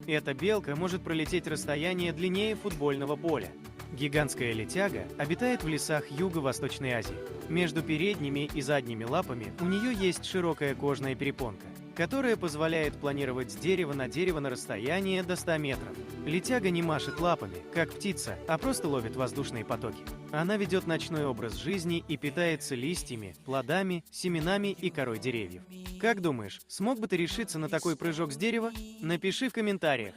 Эта белка может пролететь расстояние длиннее футбольного поля. Гигантская летяга обитает в лесах Юго-Восточной Азии. Между передними и задними лапами у нее есть широкая кожная перепонка, которая позволяет планировать с дерева на расстояние до 100 метров. Летяга не машет лапами, как птица, а просто ловит воздушные потоки. Она ведет ночной образ жизни и питается листьями, плодами, семенами и корой деревьев. Как думаешь, смог бы ты решиться на такой прыжок с дерева? Напиши в комментариях.